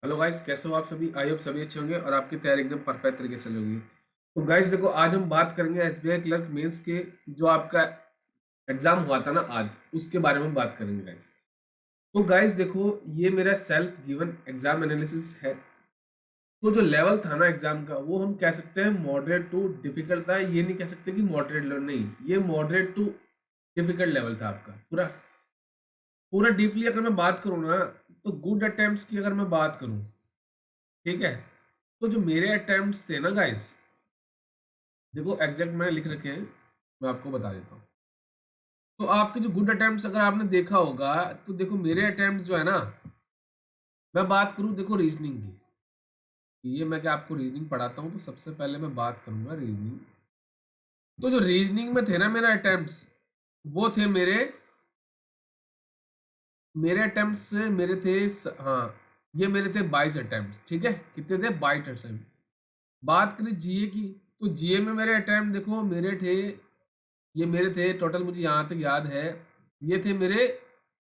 Hello guys, कैसे हो आप सभी। आई होप सभी अच्छे होंगे और आपकी तैयारी एकदम परफेक्ट तरीके से होगी। तो गाइस देखो, आज हम बात करेंगे एसबीआई क्लर्क मेंस के जो आपका एग्जाम हुआ था ना आज, उसके बारे में बात करेंगे गाइस। तो गाइस देखो, ये मेरा सेल्फ गिवन एग्जाम एनालिसिस है। तो जो लेवल था ना एग्जाम का, वो हम कह सकते हैं मॉडरेट टू डिफिकल्ट था। ये नहीं कह सकते कि मॉडरेट लेवल, नहीं, ये मॉडरेट टू डिफिकल्ट लेवल था आपका। पूरा पूरा डीपली अगर मैं बात करूँ ना, तो गुड अटेम्प्ट्स की अगर मैं बात करूँ, ठीक है, तो जो मेरे अटेम्प्ट्स थे ना गाइस, देखो एग्जैक्ट मैंने लिख रखे हैं, मैं आपको बता देता हूँ। तो आपके जो गुड अटेम्प्ट्स अगर आपने देखा होगा, तो देखो मेरे अटेम्प्ट जो है ना, मैं बात करूँ देखो रीजनिंग की। ये मैं क्या आपको रीजनिंग पढ़ाता हूँ, तो सबसे पहले मैं बात करूंगा रीजनिंग। तो जो रीजनिंग में थे ना मेरे अटेम्प्ट्स, वो थे मेरे मेरे अटेम्प्ट्स मेरे थे हाँ, ये मेरे थे 22 अटेम्प्ट। ठीक है, कितने थे? 22 अटेम्प्ट। बात करें जीए की, तो जीए में मेरे अटेम्प्ट देखो मेरे थे, ये मेरे थे टोटल, मुझे यहाँ तक याद है, ये थे मेरे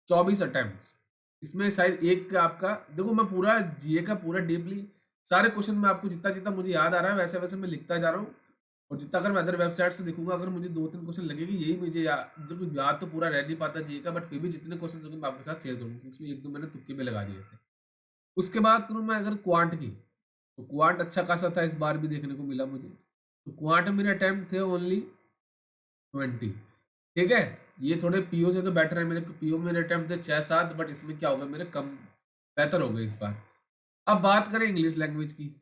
24 अटेम्प्ट। इसमें शायद एक का आपका, देखो मैं पूरा जीए का पूरा डीपली सारे क्वेश्चन में आपको जितना जितना मुझे याद आ रहा है वैसे वैसे मैं लिखता जा रहा हूँ। और जितना अगर मैं अदर वेबसाइट से देखूंगा, अगर मुझे दो तीन क्वेश्चन लगेगी, यही मुझे जब याद तो पूरा रह नहीं पाता जीए का, बट फिर भी जितने क्वेश्चन होंगे मैं आपके साथ शेयर करूंगा। इसमें एक दो मैंने तुक्के में लगा दिए थे। उसके बाद करूँ मैं अगर क्वांट की, तो क्वांट अच्छा खासा था, इस बार भी देखने को मिला मुझे। तो क्वांट मेरे अटेम्प्ट थे ओनली 20। ठीक है, ये थोड़े पीओ से तो बेटर है। मेरे पीओ में मेरे अटेम्प्ट थे 6-7, बट इसमें क्या होगा, मेरे कम बेहतर हो गए इस बार। अब बात करें इंग्लिश लैंग्वेज की,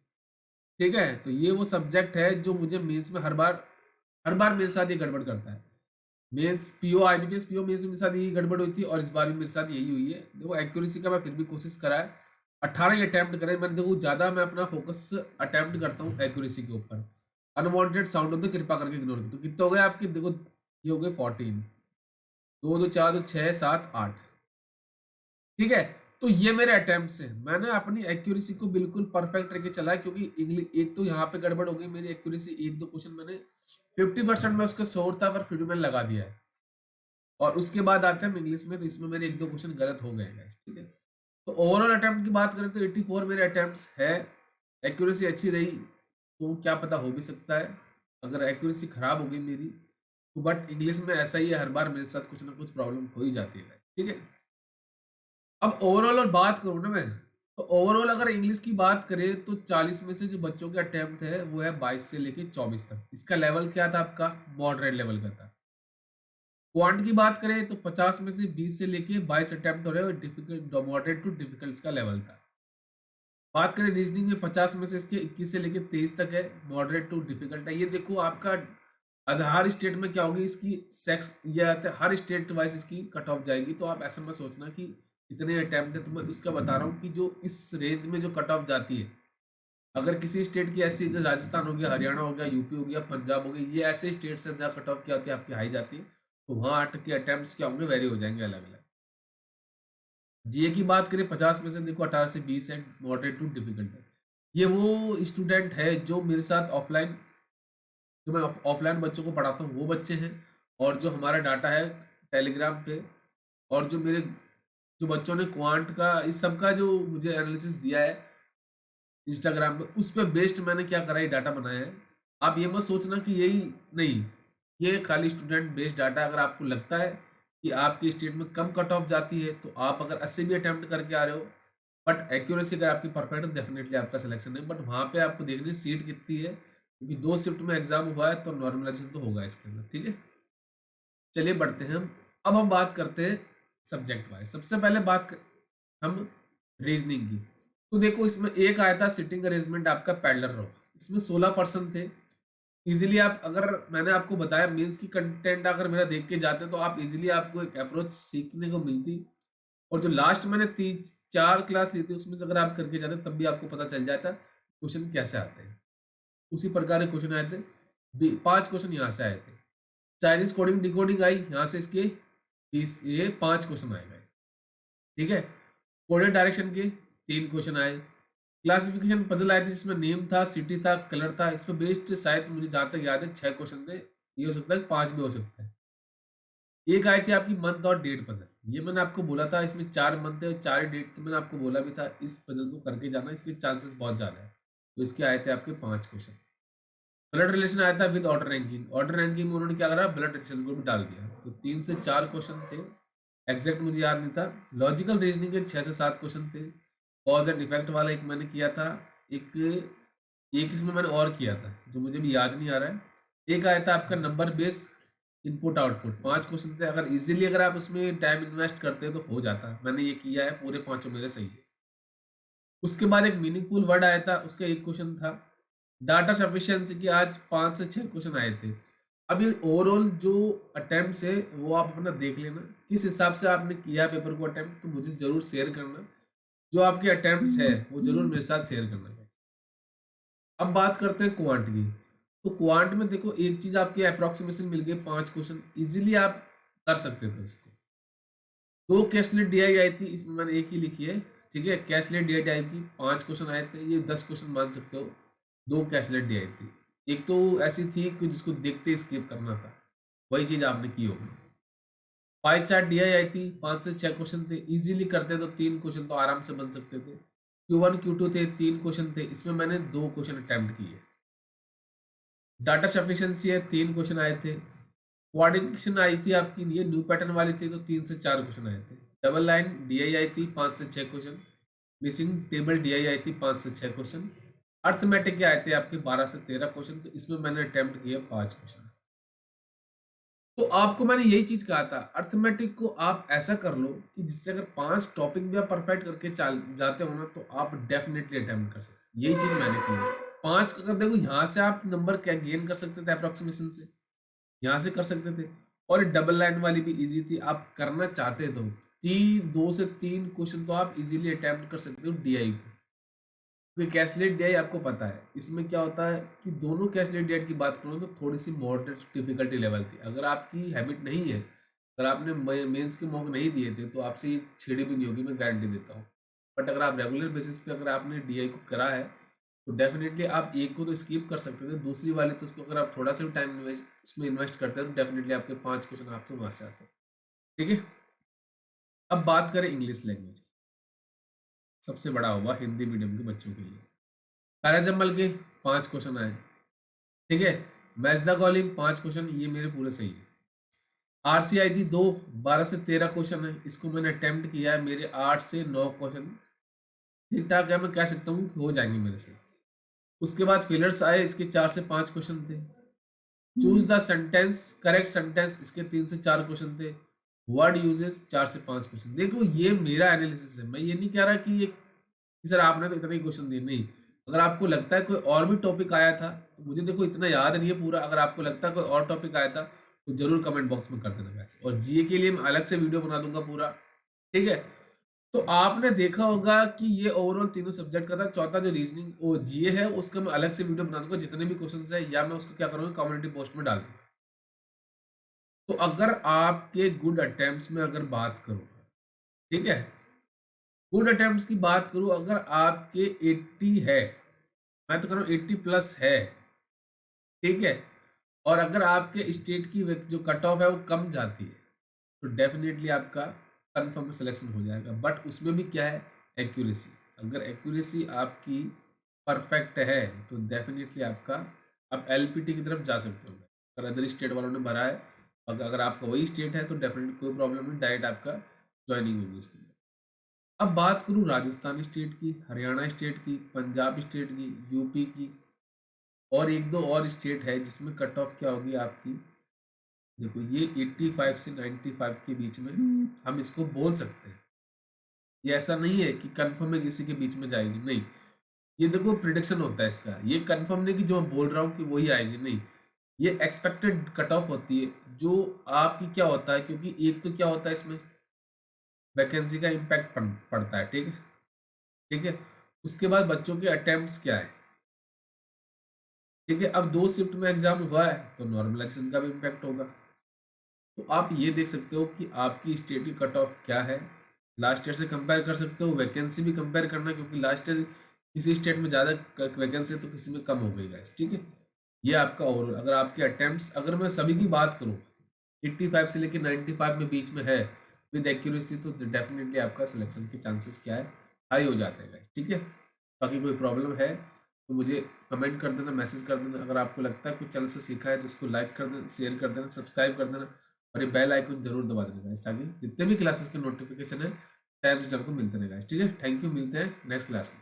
ठीक है, तो ये वो सब्जेक्ट है जो मुझे मेंस में हर बार मेरे साथ ये गड़बड़ करता है। Mains PO IBPS PO mains में मेरे साथ यही गड़बड़ हुई थी, और इस बार भी मेरे साथ यही हुई है। देखो एक्यूरेसी का मैं फिर भी कोशिश करा है, 18 ही अटेम्प्ट करे मैंने। देखो ज्यादा मैं अपना फोकस अटेम्प्ट करता हूँ एक्यूरेसी के ऊपर। अनवांटेड साउंड होते कृपा करके इग्नोर कर। तो कितने हो गए आपके, देखो ये हो गए 14, दो दो चार दो 6 7 8। ठीक है, तो ये मेरे अटेम्प्ट हैं। मैंने अपनी एक्यूरेसी को बिल्कुल परफेक्ट करके चला है, क्योंकि इंग्लिश एक तो यहाँ पे गड़बड़ हो गई मेरी एक्यूरेसी, एक दो क्वेश्चन मैंने 50% में उसका श्योर था, पर फिर भी मैंने लगा दिया है। और उसके बाद आते हैं हम इंग्लिश में, तो इसमें मेरे एक दो क्वेश्चन गलत हो गए हैं guys, ठीक है। तो ओवरऑल अटेम्प्ट की बात करें तो 84 मेरे अटेम्प्ट्स है। एक्यूरेसी अच्छी रही तो क्या पता हो भी सकता है, अगर एक्यूरेसी खराब हो गई मेरी तो। बट इंग्लिश में ऐसा ही है, हर बार मेरे साथ कुछ ना कुछ प्रॉब्लम हो ही जाती है guys, ठीक है। अब ओवरऑल और बात करूँ ना मैं, तो ओवरऑल अगर इंग्लिश की बात करें तो 40 में से जो बच्चों के अटेम्प्ट है वो है 22 से लेके 24 तक। इसका लेवल क्या था आपका? मॉडरेट लेवल का था। क्वांट की बात करें तो 50 में से 20 से लेके 22 अटेम्प्ट हो रहे हैं, डिफिकल्ट मॉडरेट टू डिफिकल्ट इसका लेवल था। बात करें रीजनिंग में 50 में से इसके 21 से लेके 23 तक है, मॉडरेट टू डिफिकल्ट है। ये देखो आपका हर स्टेट में क्या होगी इसकी सेक्स, या हर स्टेट वाइज इसकी कट ऑफ जाएगी। तो आप ऐसा मत सोचना कि इतने अटेम्प्ट है, तो मैं उसका बता रहा हूँ कि जो इस रेंज में जो कट ऑफ जाती है, अगर किसी स्टेट की ऐसी, जैसे राजस्थान हो गया, हरियाणा हो गया, यूपी हो गया, पंजाब हो गया, ये ऐसे स्टेट्स हैं जहाँ कट ऑफ क्या होती है आपकी हाई जाती है, तो वहाँ अटक के अटेम्प्ट्स क्या होंगे, वेरी हो जाएंगे अलग अलग। जीए की बात करें 50 में से देखो 18 से 20 है, मॉडरेट टू डिफिकल्ट है। ये वो स्टूडेंट है जो मेरे साथ ऑफलाइन, जो मैं ऑफलाइन बच्चों को पढ़ाता हूँ वो बच्चे हैं, और जो हमारा डाटा है टेलीग्राम पे, और जो मेरे जो बच्चों ने क्वांट का इस सब का जो मुझे एनालिसिस दिया है इंस्टाग्राम पे, उस पे बेस्ड मैंने क्या करा, ये डाटा बनाया है। आप ये मत सोचना कि यही नहीं, ये खाली स्टूडेंट बेस्ड डाटा। अगर आपको लगता है कि आपकी स्टेट में कम कट ऑफ जाती है, तो आप अगर 80 भी अटेम्प्ट करके आ रहे हो, बट एक्यूरेसी अगर आपकी परफेक्ट है, डेफिनेटली आपका सिलेक्शन है। बट वहाँ पे आपको देखनी सीट कितनी है, क्योंकि 2 शिफ्ट में एग्जाम हुआ है, तो नॉर्मलाइजेशन तो होगा इसके अंदर, ठीक है। चलिए बढ़ते हैं हम। अब हम बात करते हैं सब्जेक्ट वाइज। सबसे पहले हम रीजनिंग की। तो देखो इसमें एक आया था सिटिंग अरेंजमेंट आपका पैडलर रो, इसमें 16% थे। इजीली आप, अगर मैंने आपको बताया मेंस की कंटेंट अगर मेरा देख के जाते तो आप इजीली आपको एक अप्रोच सीखने को मिलती। और जो लास्ट मैंने 3-4 क्लास ली थी उसमें से अगर आप करके जाते तब भी आपको पता चल जाता क्वेश्चन कैसे आते हैं। उसी प्रकार के क्वेश्चन आए थे। 5 क्वेश्चन यहाँ से आए थे। चाइनीज कोडिंग डिकोडिंग आई, यहाँ से इसके 5 क्वेश्चन आएगा। ठीक है, कोडेड डायरेक्शन के 3 क्वेश्चन आए। क्लासिफिकेशन पजल आए थे, जिसमें नेम था, सिटी था, कलर था। इस पर बेस्ड शायद मुझे जहाँ तक याद है 6 क्वेश्चन थे। ये हो सकता है 5 भी हो सकता है। एक आई थी आपकी मंथ और डेट पजल, ये मैंने आपको बोला था, इसमें 4 मंथ है और 4 डेट थे, मैंने आपको बोला भी था इस पजल को करके जाना, इसके चांसेस बहुत ज़्यादा है। तो इसके आए थे आपके 5 क्वेश्चन। ब्लड रिलेशन आया था with order ranking, order ranking में उन्होंने क्या करा, ब्लड रिलेशन को भी डाल दिया। तो 3 से 4 क्वेश्चन थे, एग्जैक्ट मुझे याद नहीं था। लॉजिकल रीजनिंग के 6 से 7 क्वेश्चन थे। कॉज एंड इफेक्ट वाला एक मैंने किया था, एक एक इसमें मैंने और किया था जो मुझे भी याद नहीं आ रहा है। एक आया था आपका number base input output, 5 question थे। अगर इजीली अगर आप उसमें टाइम इन्वेस्ट करते तो हो जाता, मैंने ये किया है, पूरे 5 मेरे सही है। उसके बाद एक मीनिंगफुल वर्ड आया था, उसका एक क्वेश्चन था। डाटा सफिशिएंसी की आज 5 से 6 क्वेश्चन आए थे। अब ये ओवरऑल जो अटेम्प्ट है वो आप अपना देख लेना किस हिसाब से आपने किया पेपर को अटेम्प्ट, तो मुझे जरूर शेयर करना। जो आपके अटेम्प्ट है वो जरूर मेरे साथ शेयर करना। अब बात करते हैं क्वांट की। तो क्वांट में देखो एक चीज आपकी अप्रोक्सीमेशन मिल गई, 5 क्वेश्चन इजीली आप कर सकते थे उसको। 2 कैशलेट डीआई आई थी, इसमें मैंने एक ही लिखी है, ठीक है। कैशलेट डीआई टाइप की 5 क्वेश्चन आए थे, ये 10 क्वेश्चन मान सकते हो। 2 कैशलेट डीआई थी, एक तो ऐसी थी कि जिसको देखते स्किप करना था, वही चीज आपने की होगी। पाई चार्ट डीआई आई थी, 5 से 6 क्वेश्चन थे, इजीली करते तो 3 क्वेश्चन तो आराम से बन सकते थे। Q1 Q2 थे, 3 क्वेश्चन थे, इसमें मैंने 2 क्वेश्चन अटेम्प्ट किए। डाटा सफिशिएंसी है, 3 क्वेश्चन आए थे। कोऑर्डिनेशन आई थी आपकी, ये न्यू पैटर्न वाली थी, तो 3 से 4 क्वेश्चन आए थे। डबल लाइन डीआई आई थी, 5 से 6 क्वेश्चन। मिसिंग टेबल डीआई आई थी, 5 से 6 क्वेश्चन। अर्थमेटिक के आए थे आपके 12 से 13 क्वेश्चन, तो इसमें मैंने अटेम्प्ट किए 5 क्वेश्चन। तो आपको मैंने यही चीज कहा था, अर्थमेटिक को आप ऐसा कर लो कि जिससे अगर 5 टॉपिक भी आप परफेक्ट करके चल जाते हो ना, तो आप डेफिनेटली अटेम्प्ट कर सकते। यही चीज मैंने की है। 5 अगर देखो यहाँ से आप नंबर क्या गेन कर सकते थे अप्रोक्सीमेशन से, यहाँ से कर सकते थे। और डबल लाइन वाली भी इजी थी, आप करना चाहते तो 2 से 3 क्वेश्चन तो आप इजीली अटेम्प्ट कर सकते हो डीआई को। क्योंकि कैशलेट डीआई आपको पता है इसमें क्या होता है कि दोनों कैशलेट डीआई की बात करूँ तो थोड़ी सी मॉडरेट डिफिकल्टी लेवल थी। अगर आपकी हैबिट नहीं है, अगर आपने मेंस के मॉक नहीं दिए थे, तो आपसे ये छेड़ी भी नहीं होगी, मैं गारंटी देता हूँ। बट अगर आप रेगुलर बेसिस पे अगर आपने डीआई को करा है, तो डेफिनेटली आप एक को तो स्किप कर सकते थे, दूसरी वाली तो उसको अगर आप थोड़ा सा भी टाइम उसमें इन्वेस्ट करते हैं तो डेफिनेटली आपके 5 क्वेश्चन आपसे वहां से आते हैं, ठीक है। अब बात करें इंग्लिश लैंग्वेज की, सबसे बड़ा होगा हिंदी मीडियम के बच्चों के लिए। पैराजम्बल के 5 क्वेश्चन आए, ठीक है। मैच द कॉलिंग 5 क्वेश्चन, ये मेरे पूरे सही है। आरसीआई थी 2, 12 से 13 क्वेश्चन है, इसको मैंने अटेम्प्ट किया है, मेरे 8 से 9 क्वेश्चन ठीक ठाक है, मैं कह सकता हूँ कि हो जाएंगे मेरे से। उसके बाद फिलर्स आए, इसके 4 से 5 क्वेश्चन थे। Choose the sentence, correct sentence, इसके 3 से 4 क्वेश्चन थे। वर्ड यूजेस 4 से 5 क्वेश्चन। देखो ये मेरा एनालिसिस है, मैं ये नहीं कह रहा कि ये कि सर आपने तो इतने ही क्वेश्चन दिए, नहीं। अगर आपको लगता है कोई और भी टॉपिक आया था, तो मुझे देखो इतना याद नहीं है पूरा, अगर आपको लगता है कोई और टॉपिक आया था तो जरूर कमेंट बॉक्स में कर देना गाइस। और जीए के लिए मैं अलग से वीडियो बना दूंगा पूरा, ठीक है। तो आपने देखा होगा कि ये ओवरऑल तीनों सब्जेक्ट का था। चौथा जो रीजनिंग वो जीए है, उसका मैं अलग से वीडियो बना दूंगा, जितने भी क्वेश्चन है, या मैं उसको क्या करूंगा कम्युनिटी पोस्ट में डाल दूंगा। तो अगर आपके गुड अटेम्प्ट्स में अगर बात करूँ, ठीक है, गुड अटेम्प्ट्स की बात करूँ, अगर आपके 80 है, मैं तो कह रहा हूँ 80 प्लस है, ठीक है, और अगर आपके स्टेट की जो कट ऑफ है वो कम जाती है, तो डेफिनेटली आपका कंफर्म सिलेक्शन हो जाएगा। बट उसमें भी क्या है, एक्यूरेसी। अगर एक्यूरेसी आपकी परफेक्ट है तो डेफिनेटली आपका आप एलपीटी की तरफ जा सकते हो। अगर अदर स्टेट वालों ने भरा है, अगर आपका वही स्टेट है, तो डेफिनेटली कोई प्रॉब्लम नहीं, डायरेक्ट आपका ज्वाइनिंग होगी इसके लिए। अब बात करूँ राजस्थान स्टेट की, हरियाणा स्टेट की, पंजाब स्टेट की, यूपी की, और एक दो और स्टेट है जिसमें कट ऑफ क्या होगी आपकी। देखो ये 85 से 95 के बीच में हम इसको बोल सकते हैं। ये ऐसा नहीं है कि कंफर्म है किसी के बीच में जाएगी, नहीं। ये देखो प्रिडिक्शन होता है इसका, ये कंफर्म नहीं कि जो मैं बोल रहा हूँ कि वही आएगी, नहीं। ये एक्सपेक्टेड कट ऑफ होती है जो आपकी क्या होता है, क्योंकि एक तो क्या होता है इसमें वैकेंसी का इम्पैक्ट पड़ता है, ठीक है, ठीक है। उसके बाद बच्चों के अटेम्प्ट्स क्या है, ठीक है। अब 2 शिफ्ट में एग्जाम हुआ है तो नॉर्मलाइजेशन का भी इम्पैक्ट होगा। तो आप ये देख सकते हो कि आपकी स्टेट की कट ऑफ क्या है, लास्ट ईयर से कंपेयर कर सकते हो, वैकेंसी भी कंपेयर करना, क्योंकि लास्ट ईयर किसी स्टेट में ज़्यादा वैकेंसी है तो किसी में कम हो गई गाइस, ठीक है। ये आपका ओवरऑल, अगर आपके अटेम्प्ट्स, अगर मैं सभी की बात करूँ 85 से लेकर 95 में बीच में है, विद एक्यूरेसी, तो डेफिनेटली आपका सिलेक्शन के चांसेस क्या है, हाई हो जाते हैं गाइस, ठीक है। बाकी कोई प्रॉब्लम है तो मुझे कमेंट कर देना, मैसेज कर देना। अगर आपको लगता है कुछ चैनल से सीखा है तो उसको लाइक कर देना, शेयर कर देना, सब्सक्राइब कर देना, और ये बेल आइकन जरूर दबा देना गाइस, ताकि जितने भी क्लासेस के नोटिफिकेशन है टाइम टू टाइम को मिलते रहे गाइस, ठीक है। थैंक यू, मिलते हैं नेक्स्ट क्लास में।